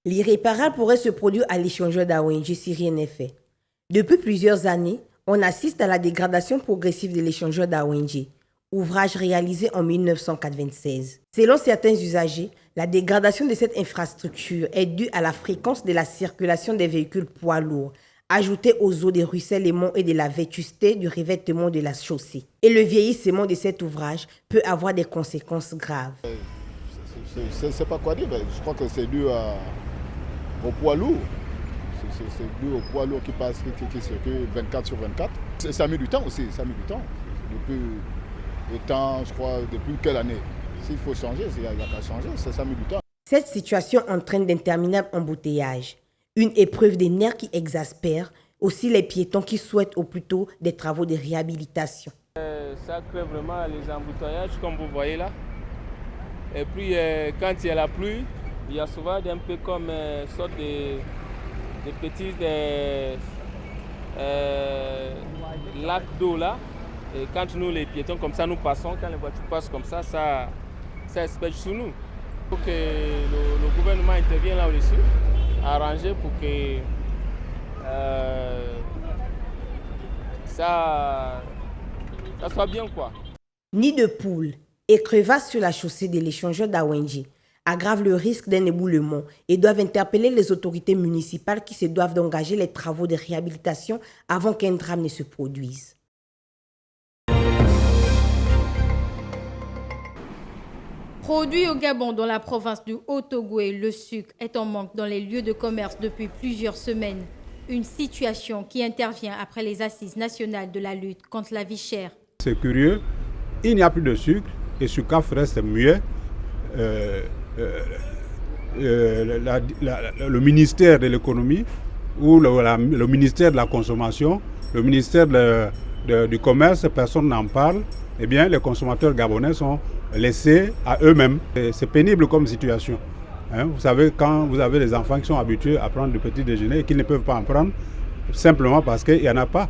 L'irréparable pourrait se produire à l'échangeur d'Awenji si rien n'est fait. Depuis plusieurs années, on assiste à la dégradation progressive de l'échangeur d'Awenji, ouvrage réalisé en 1996. Selon certains usagers, la dégradation de cette infrastructure est due à la fréquence de la circulation des véhicules poids lourds, ajoutée aux eaux des ruissellements et de la vétusté du revêtement de la chaussée. Et le vieillissement de cet ouvrage peut avoir des conséquences graves. Je ne sais pas quoi dire, mais je crois que c'est dû au poids lourd. C'est dû au poids lourd qui passe, qui circule 24 sur 24. Ça a mis du temps aussi, ça a mis du temps. Depuis le temps, je crois, depuis quelle année? S'il faut changer, il n'y a qu'à changer, ça a mis du temps. Cette situation entraîne d'interminables embouteillages, une épreuve des nerfs qui exaspère aussi les piétons qui souhaitent au plus tôt des travaux de réhabilitation. Ça crée vraiment les embouteillages comme vous voyez là. Et puis quand il y a la pluie, il y a souvent un peu comme une sorte de petits lacs d'eau là. Et quand nous les piétons comme ça nous passons, quand les voitures passent comme ça espèce sur nous. Il faut que le gouvernement intervienne là au-dessus, arranger pour que ça soit bien quoi. Nid de poules et crevasses sur la chaussée de l'échangeur d'Awenji aggravent le risque d'un éboulement et doivent interpeller les autorités municipales qui se doivent d'engager les travaux de réhabilitation avant qu'un drame ne se produise. Produit au Gabon dans la province du Haut-Ogoué, le sucre est en manque dans les lieux de commerce depuis plusieurs semaines. Une situation qui intervient après les assises nationales de la lutte contre la vie chère. C'est curieux, il n'y a plus de sucre et Sucaf reste muet. Le ministère de l'économie ou le ministère de la consommation, le ministère du commerce, personne n'en parle. Eh bien, les consommateurs gabonais sont laissés à eux-mêmes. C'est pénible comme situation. Vous savez, quand vous avez des enfants qui sont habitués à prendre du petit déjeuner et qui ne peuvent pas en prendre, simplement parce qu'il n'y en a pas.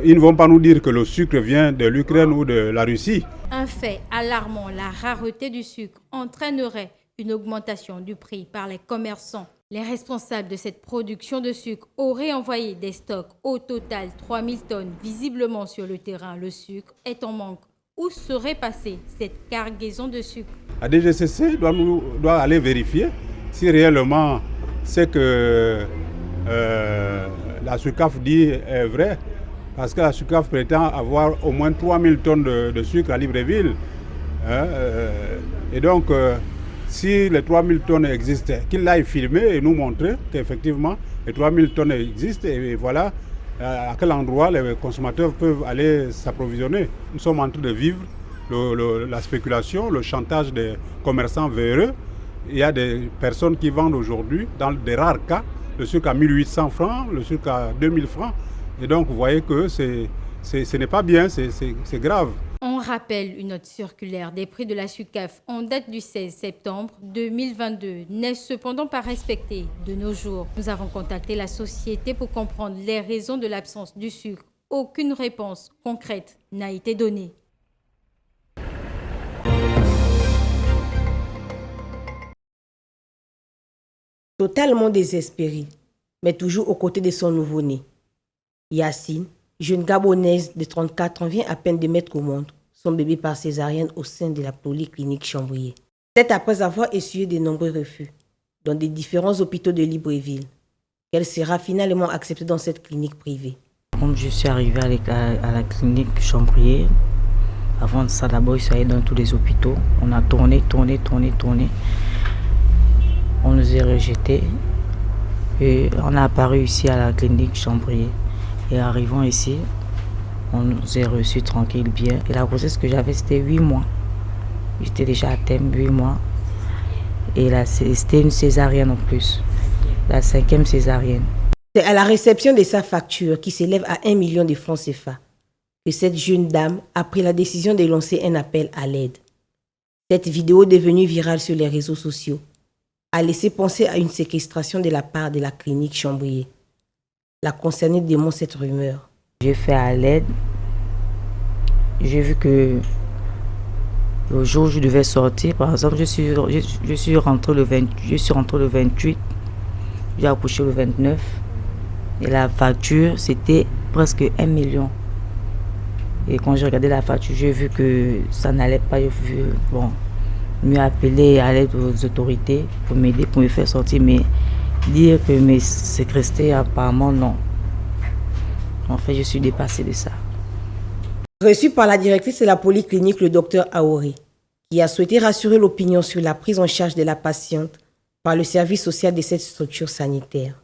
Ils ne vont pas nous dire que le sucre vient de l'Ukraine ou de la Russie. Un fait alarmant, la rareté du sucre entraînerait une augmentation du prix par les commerçants. Les responsables de cette production de sucre auraient envoyé des stocks au total 3000 tonnes. Visiblement sur le terrain, le sucre est en manque. Où serait passée cette cargaison de sucre? La DGCC doit aller vérifier si réellement ce que la SUCAF dit est vrai. Parce que la SUCAF prétend avoir au moins 3000 tonnes de sucre à Libreville. Et donc, si les 3000 tonnes existent, qu'il aille filmer et nous montrer qu'effectivement les 3000 tonnes existent. Et voilà à quel endroit les consommateurs peuvent aller s'approvisionner. Nous sommes en train de vivre la spéculation, le chantage des commerçants véreux. Il y a des personnes qui vendent aujourd'hui, dans des rares cas, le sucre à 1800 francs, le sucre à 2000 francs. Et donc, vous voyez que ce n'est pas bien, c'est grave. On rappelle une note circulaire des prix de la SUCAF en date du 16 septembre 2022 n'est cependant pas respectée de nos jours. Nous avons contacté la société pour comprendre les raisons de l'absence du sucre. Aucune réponse concrète n'a été donnée. Totalement désespérée, mais toujours aux côtés de son nouveau-né. Yacine, jeune gabonaise de 34 ans, vient à peine de mettre au monde son bébé par césarienne au sein de la polyclinique Chambrier. C'est après avoir essuyé de nombreux refus dans des différents hôpitaux de Libreville qu'elle sera finalement acceptée dans cette clinique privée. Quand je suis arrivée à la clinique Chambrier, avant de ça, d'abord, je suis allée dans tous les hôpitaux. On a tourné. On nous a rejetés et on a apparu ici à la clinique Chambrier. Et arrivant ici, on nous a reçus tranquille, bien. Et la grossesse que j'avais, c'était 8 mois. J'étais déjà à terme, 8 mois. Et là, c'était une césarienne en plus. La 5e césarienne. C'est à la réception de sa facture, qui s'élève à 1 million de francs CFA, que cette jeune dame a pris la décision de lancer un appel à l'aide. Cette vidéo, devenue virale sur les réseaux sociaux, a laissé penser à une séquestration de la part de la clinique Chambrier. La concernée dénonce cette rumeur. J'ai fait à l'aide. J'ai vu que le jour où je devais sortir, par exemple, je suis rentrée le 28, j'ai accouché le 29. Et la facture, c'était presque 1 million. Et quand j'ai regardé la facture, j'ai vu que ça n'allait pas. J'ai vu, mieux appeler à l'aide aux autorités pour m'aider, pour me faire sortir. Mais dire que c'est resté, apparemment, non. En fait, je suis dépassée de ça. Reçu par la directrice de la polyclinique, le docteur Aori, qui a souhaité rassurer l'opinion sur la prise en charge de la patiente par le service social de cette structure sanitaire.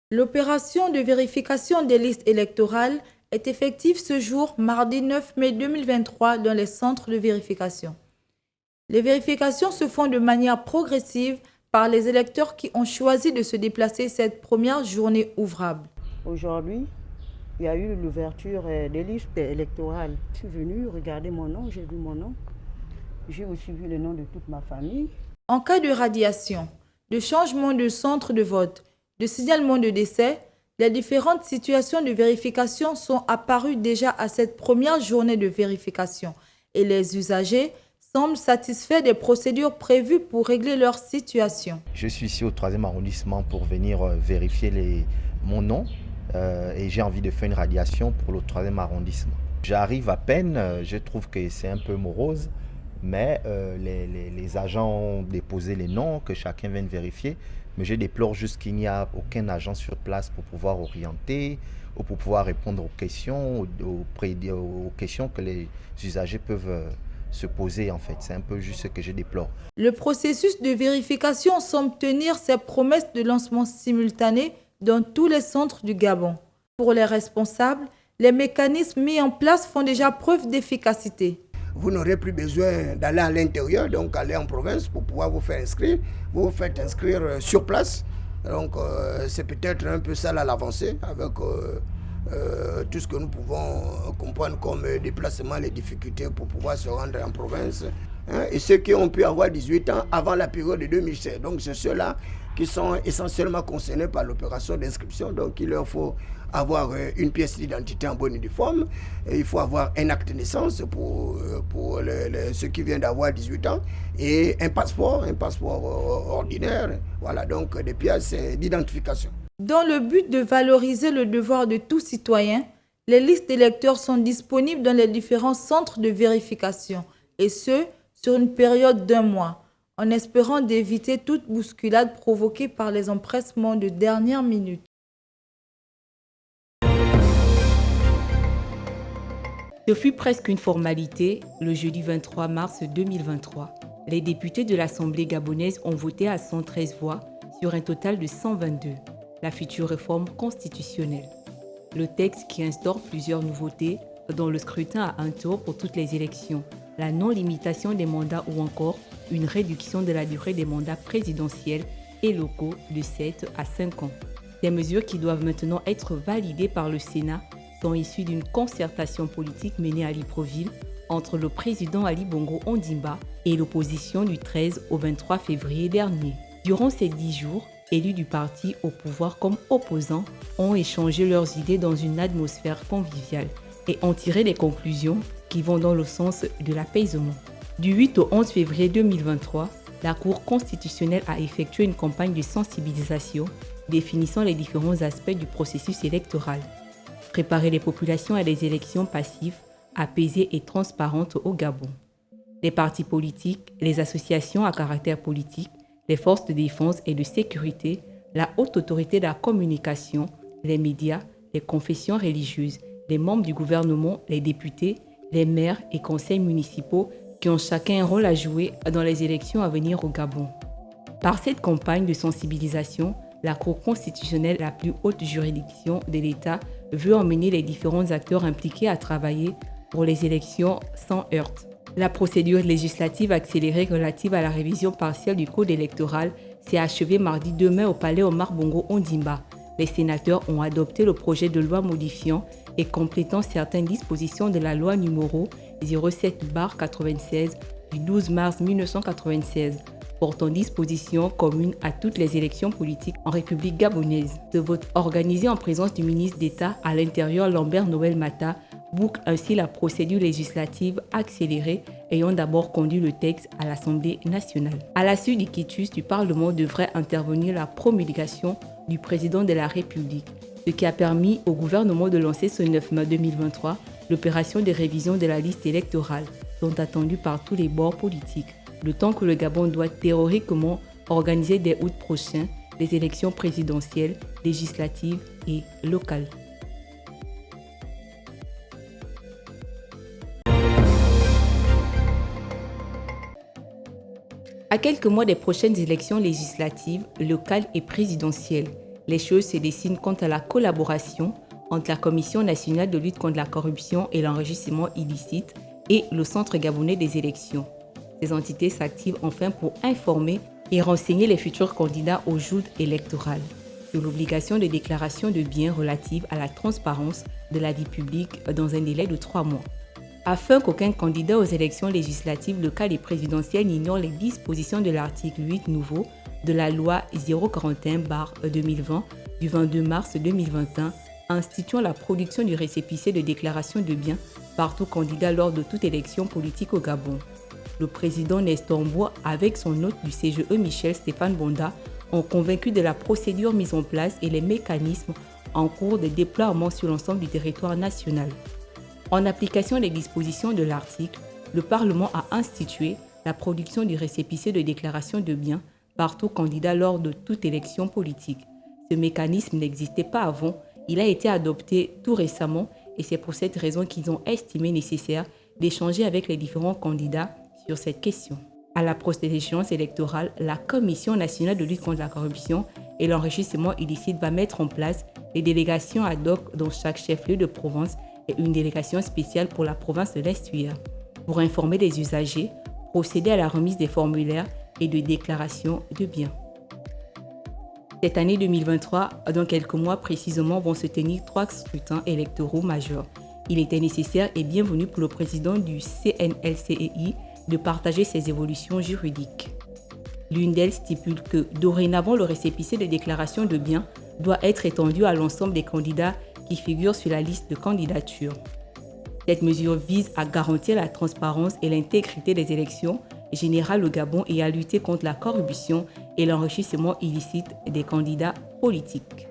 L'opération de vérification des listes électorales est effective ce jour, mardi 9 mai 2023, dans les centres de vérification. Les vérifications se font de manière progressive par les électeurs qui ont choisi de se déplacer cette première journée ouvrable. Aujourd'hui, il y a eu l'ouverture des listes électorales. Je suis venue regarder mon nom, j'ai vu mon nom. J'ai aussi vu le nom de toute ma famille. En cas de radiation, de changement de centre de vote, de signalement de décès, les différentes situations de vérification sont apparues déjà à cette première journée de vérification et les usagers semblent satisfaits des procédures prévues pour régler leur situation. Je suis ici au 3e arrondissement pour venir vérifier mon nom et j'ai envie de faire une radiation pour le 3e arrondissement. J'arrive à peine, je trouve que c'est un peu morose, mais les agents ont déposé les noms, que chacun vienne vérifier. Mais je déplore juste qu'il n'y a aucun agent sur place pour pouvoir orienter ou pour pouvoir répondre aux questions, aux questions que les usagers peuvent se poser en fait. C'est un peu juste ce que je déplore. Le processus de vérification semble tenir ses promesses de lancement simultané dans tous les centres du Gabon. Pour les responsables, les mécanismes mis en place font déjà preuve d'efficacité. Vous n'aurez plus besoin d'aller à l'intérieur, donc aller en province pour pouvoir vous faire inscrire. Vous vous faites inscrire sur place. Donc c'est peut-être un peu ça là l'avancée avec tout ce que nous pouvons comprendre comme déplacement, les difficultés pour pouvoir se rendre en province. Et ceux qui ont pu avoir 18 ans avant la période de 2016. Donc c'est ceux-là qui sont essentiellement concernés par l'opération d'inscription. Donc il leur faut avoir une pièce d'identité en bonne et due forme. Et il faut avoir un acte de naissance pour ceux qui viennent d'avoir 18 ans et un passeport ordinaire. Voilà, donc des pièces d'identification. Dans le but de valoriser le devoir de tout citoyen, les listes d'électeurs sont disponibles dans les différents centres de vérification, et ce, sur une période d'1 mois, en espérant d'éviter toute bousculade provoquée par les empressements de dernière minute. Ce fut presque une formalité le jeudi 23 mars 2023. Les députés de l'Assemblée gabonaise ont voté à 113 voix sur un total de 122, la future réforme constitutionnelle. Le texte qui instaure plusieurs nouveautés, dont le scrutin à un tour pour toutes les élections, la non-limitation des mandats ou encore une réduction de la durée des mandats présidentiels et locaux de 7 à 5 ans. Ces mesures qui doivent maintenant être validées par le Sénat sont issues d'une concertation politique menée à Libreville entre le président Ali Bongo Ondimba et l'opposition du 13 au 23 février dernier. Durant ces 10 jours, élus du parti au pouvoir comme opposants ont échangé leurs idées dans une atmosphère conviviale et ont tiré des conclusions qui vont dans le sens de l'apaisement. Du 8 au 11 février 2023, la Cour constitutionnelle a effectué une campagne de sensibilisation définissant les différents aspects du processus électoral. Préparer les populations à des élections passives, apaisées et transparentes au Gabon. Les partis politiques, les associations à caractère politique, les forces de défense et de sécurité, la haute autorité de la communication, les médias, les confessions religieuses, les membres du gouvernement, les députés, les maires et conseils municipaux qui ont chacun un rôle à jouer dans les élections à venir au Gabon. Par cette campagne de sensibilisation, la Cour constitutionnelle, la plus haute juridiction de l'État, veut emmener les différents acteurs impliqués à travailler pour les élections sans heurts. La procédure législative accélérée relative à la révision partielle du code électoral s'est achevée mardi 2 mai au palais Omar Bongo Ondimba. Les sénateurs ont adopté le projet de loi modifiant et complétant certaines dispositions de la loi numéro 07/96 du 12 mars 1996 portant disposition commune à toutes les élections politiques en République gabonaise. Ce vote organisé en présence du ministre d'État à l'Intérieur Lambert Noël Mata boucle ainsi la procédure législative accélérée ayant d'abord conduit le texte à l'Assemblée nationale. À la suite du quitus du Parlement devrait intervenir la promulgation du président de la République, ce qui a permis au gouvernement de lancer ce 9 mai 2023 l'opération de révision de la liste électorale, tant attendue par tous les bords politiques, le temps que le Gabon doit théoriquement organiser dès août prochain des élections présidentielles, législatives et locales. À quelques mois des prochaines élections législatives, locales et présidentielles, les choses se dessinent quant à la collaboration entre la Commission nationale de lutte contre la corruption et l'enrichissement illicite et le Centre gabonais des élections. Ces entités s'activent enfin pour informer et renseigner les futurs candidats aux joutes électorales sur l'obligation de déclaration de biens relative à la transparence de la vie publique dans un délai de 3 mois. Afin qu'aucun candidat aux élections législatives locales et présidentielles n'ignore les dispositions de l'article 8 nouveau de la loi 041/2020 du 22 mars 2021 instituant la production du récépissé de déclaration de biens par tout candidat lors de toute élection politique au Gabon. Le président Nestor Mboua, avec son hôte du CGE Michel Stéphane Bonda, ont convaincu de la procédure mise en place et les mécanismes en cours de déploiement sur l'ensemble du territoire national. En application des dispositions de l'article, le Parlement a institué la production du récépissé de déclaration de biens par tout candidat lors de toute élection politique. Ce mécanisme n'existait pas avant, il a été adopté tout récemment et c'est pour cette raison qu'ils ont estimé nécessaire d'échanger avec les différents candidats sur cette question. À l'approche des échéances électorales, la Commission nationale de lutte contre la corruption et l'enrichissement illicite va mettre en place des délégations ad hoc dans chaque chef-lieu de province et une délégation spéciale pour la province de l'Estuaire, pour informer les usagers, procéder à la remise des formulaires et de déclaration de biens. Cette année 2023, dans quelques mois précisément, vont se tenir 3 scrutins électoraux majeurs. Il était nécessaire et bienvenu pour le président du CNLCEI de partager ces évolutions juridiques. L'une d'elles stipule que dorénavant le récépissé de déclaration de biens doit être étendu à l'ensemble des candidats qui figurent sur la liste de candidature. Cette mesure vise à garantir la transparence et l'intégrité des élections générales au Gabon et à lutter contre la corruption et l'enrichissement illicite des candidats politiques.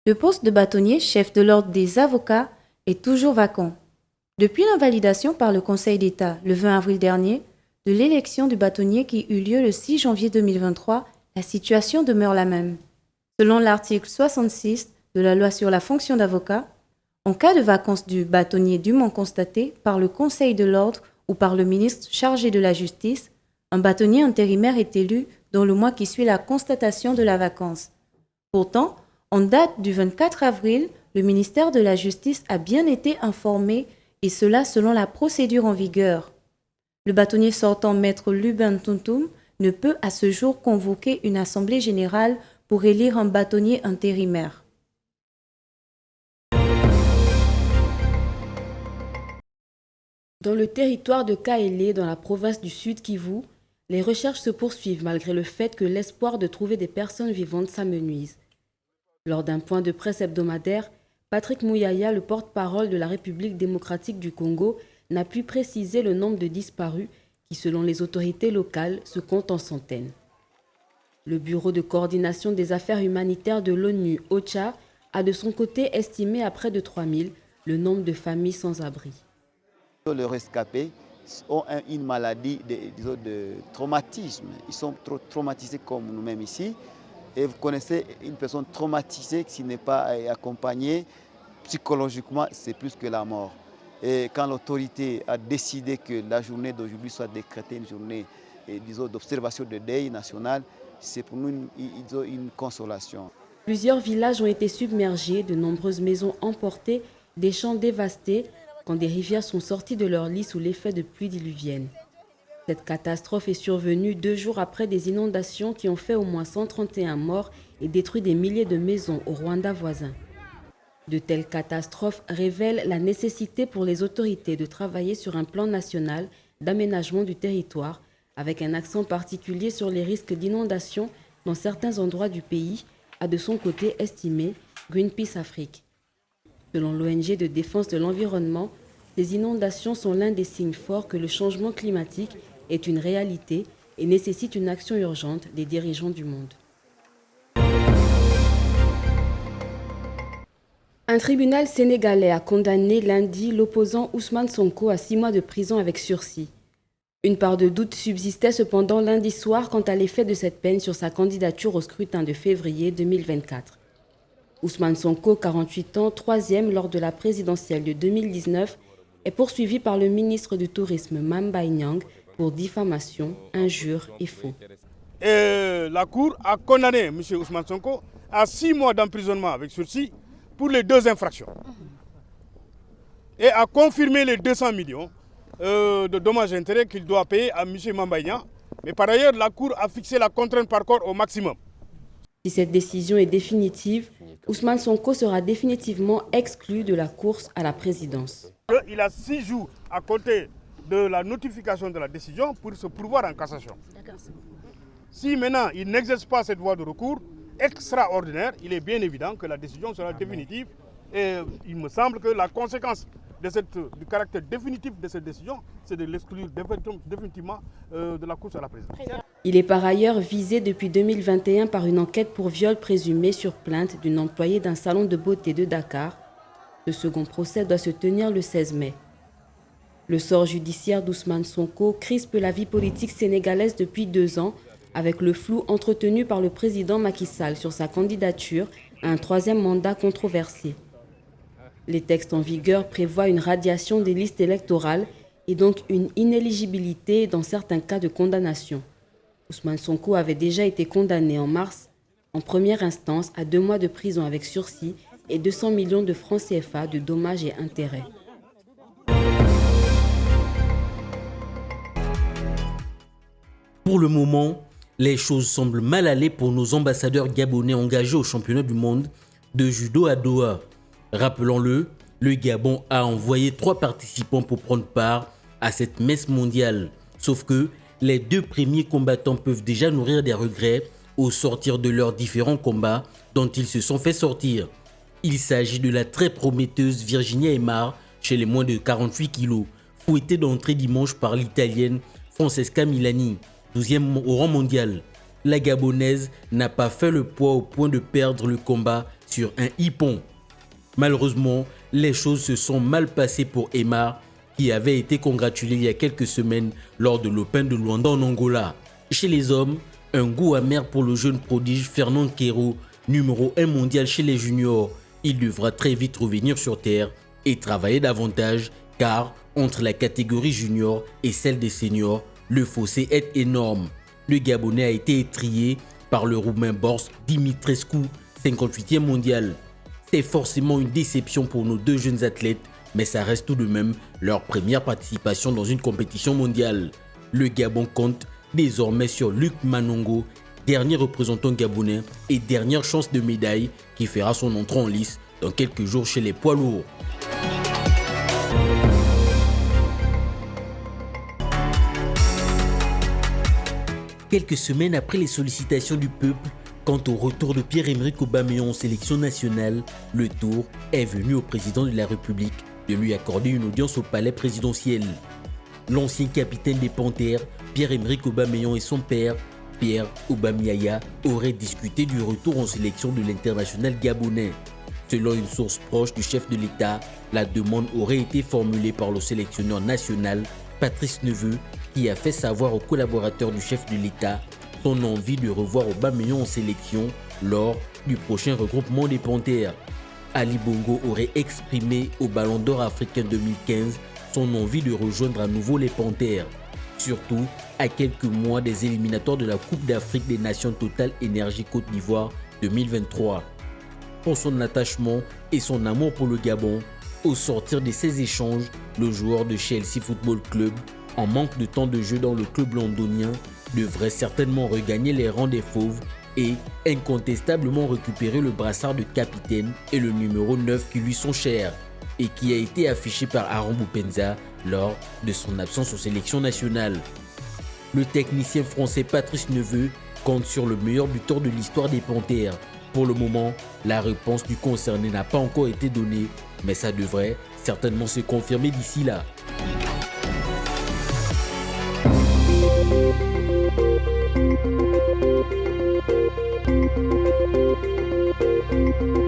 Le poste de bâtonnier, chef de l'ordre des avocats, est toujours vacant. Depuis l'invalidation par le Conseil d'État le 20 avril dernier de l'élection du bâtonnier qui eut lieu le 6 janvier 2023, la situation demeure la même. Selon l'article 66 de la loi sur la fonction d'avocat, en cas de vacance du bâtonnier dûment constatée par le Conseil de l'ordre ou par le ministre chargé de la Justice, un bâtonnier intérimaire est élu dans le mois qui suit la constatation de la vacance. Pourtant, en date du 24 avril, le ministère de la Justice a bien été informé, et cela selon la procédure en vigueur. Le bâtonnier sortant, maître Lubin Tuntum, ne peut à ce jour convoquer une assemblée générale pour élire un bâtonnier intérimaire. Dans le territoire de Kaélé, dans la province du Sud Kivu, les recherches se poursuivent malgré le fait que l'espoir de trouver des personnes vivantes s'amenuise. Lors d'un point de presse hebdomadaire, Patrick Mouyaya, le porte-parole de la République démocratique du Congo, n'a pu préciser le nombre de disparus qui, selon les autorités locales, se comptent en centaines. Le Bureau de coordination des affaires humanitaires de l'ONU, OCHA, a de son côté estimé à près de 3000 le nombre de familles sans abri. Les rescapés ont une maladie de traumatisme. Ils sont trop traumatisés comme nous-mêmes ici. Et vous connaissez une personne traumatisée qui n'est pas accompagnée psychologiquement, c'est plus que la mort. Et quand l'autorité a décidé que la journée d'aujourd'hui soit décrétée une journée d'observation de deuil national, c'est pour nous une consolation. Plusieurs villages ont été submergés, de nombreuses maisons emportées, des champs dévastés, quand des rivières sont sorties de leur lit sous l'effet de pluies diluviennes. Cette catastrophe est survenue 2 jours après des inondations qui ont fait au moins 131 morts et détruit des milliers de maisons au Rwanda voisin. De telles catastrophes révèlent la nécessité pour les autorités de travailler sur un plan national d'aménagement du territoire, avec un accent particulier sur les risques d'inondation dans certains endroits du pays, a de son côté estimé Greenpeace Afrique. Selon l'ONG de défense de l'environnement, ces inondations sont l'un des signes forts que le changement climatique est une réalité et nécessite une action urgente des dirigeants du monde. Un tribunal sénégalais a condamné lundi l'opposant Ousmane Sonko à 6 mois de prison avec sursis. Une part de doute subsistait cependant lundi soir quant à l'effet de cette peine sur sa candidature au scrutin de février 2024. Ousmane Sonko, 48 ans, 3e lors de la présidentielle de 2019, est poursuivi par le ministre du Tourisme Mame Mbaye Niang pour diffamation, injure et faux. Et la Cour a condamné M. Ousmane Sonko à 6 mois d'emprisonnement avec sursis pour les 2 infractions et a confirmé les 200 millions de dommages et intérêts qu'il doit payer à M. Mame Mbaye Niang. Mais par ailleurs, la Cour a fixé la contrainte par corps au maximum. Si cette décision est définitive, Ousmane Sonko sera définitivement exclu de la course à la présidence. Il a 6 jours à compter de la notification de la décision pour se pourvoir en cassation. Si maintenant il n'exerce pas cette voie de recours extraordinaire, il est bien évident que la décision sera définitive et il me semble que la conséquence du caractère définitif de cette décision, c'est de l'exclure définitivement de la course à la présidence. Il est par ailleurs visé depuis 2021 par une enquête pour viol présumé sur plainte d'une employée d'un salon de beauté de Dakar. Le second procès doit se tenir le 16 mai. Le sort judiciaire d'Ousmane Sonko crispe la vie politique sénégalaise depuis 2 ans, avec le flou entretenu par le président Macky Sall sur sa candidature à un 3e mandat controversé. Les textes en vigueur prévoient une radiation des listes électorales et donc une inéligibilité dans certains cas de condamnation. Ousmane Sonko avait déjà été condamné en mars, en première instance, à 2 mois de prison avec sursis et 200 millions de francs CFA de dommages et intérêts. Pour le moment, les choses semblent mal aller pour nos ambassadeurs gabonais engagés au championnat du monde de judo à Doha. Rappelons-le, le Gabon a envoyé 3 participants pour prendre part à cette messe mondiale. Sauf que les 2 premiers combattants peuvent déjà nourrir des regrets au sortir de leurs différents combats dont ils se sont fait sortir. Il s'agit de la très prometteuse Virginia Aymar chez les moins de 48 kg, fouettée d'entrée dimanche par l'Italienne Francesca Milani, 12e au rang mondial. La Gabonaise n'a pas fait le poids au point de perdre le combat sur un hippon. Malheureusement, les choses se sont mal passées pour Aymar, qui avait été congratulée il y a quelques semaines lors de l'Open de Luanda en Angola. Chez les hommes, un goût amer pour le jeune prodige Fernand Quero, numéro 1 mondial chez les juniors. Il devra très vite revenir sur terre et travailler davantage, car entre la catégorie junior et celle des seniors, le fossé est énorme. Le Gabonais a été étrillé par le Roumain Bors Dimitrescu, 58e mondial. C'est forcément une déception pour nos 2 jeunes athlètes, mais ça reste tout de même leur première participation dans une compétition mondiale. Le Gabon compte désormais sur Luc Manongo, dernier représentant gabonais et dernière chance de médaille qui fera son entrée en lice dans quelques jours chez les poids lourds. Quelques semaines après les sollicitations du peuple, quant au retour de Pierre-Emerick Aubameyang en sélection nationale, le tour est venu au président de la République de lui accorder une audience au palais présidentiel. L'ancien capitaine des Panthères, Pierre-Emerick Aubameyang et son père, Pierre Aubameyaya, auraient discuté du retour en sélection de l'international gabonais. Selon une source proche du chef de l'État, la demande aurait été formulée par le sélectionneur national, Patrice Neveu, qui a fait savoir aux collaborateurs du chef de l'État son envie de revoir Aubameyang en sélection lors du prochain regroupement des Panthères. Ali Bongo aurait exprimé au Ballon d'Or africain 2015 son envie de rejoindre à nouveau les Panthères, surtout à quelques mois des éliminatoires de la Coupe d'Afrique des Nations Total Énergie Côte d'Ivoire 2023. Pour son attachement et son amour pour le Gabon, au sortir de ces échanges, le joueur de Chelsea Football Club en manque de temps de jeu dans le club londonien, devrait certainement regagner les rangs des Fauves et incontestablement récupérer le brassard de capitaine et le numéro 9 qui lui sont chers et qui a été affiché par Aaron Boupendza lors de son absence aux sélections nationales. Le technicien français Patrice Neveu compte sur le meilleur buteur de l'histoire des Panthères. Pour le moment, la réponse du concerné n'a pas encore été donnée, mais ça devrait certainement se confirmer d'ici là. Thank you.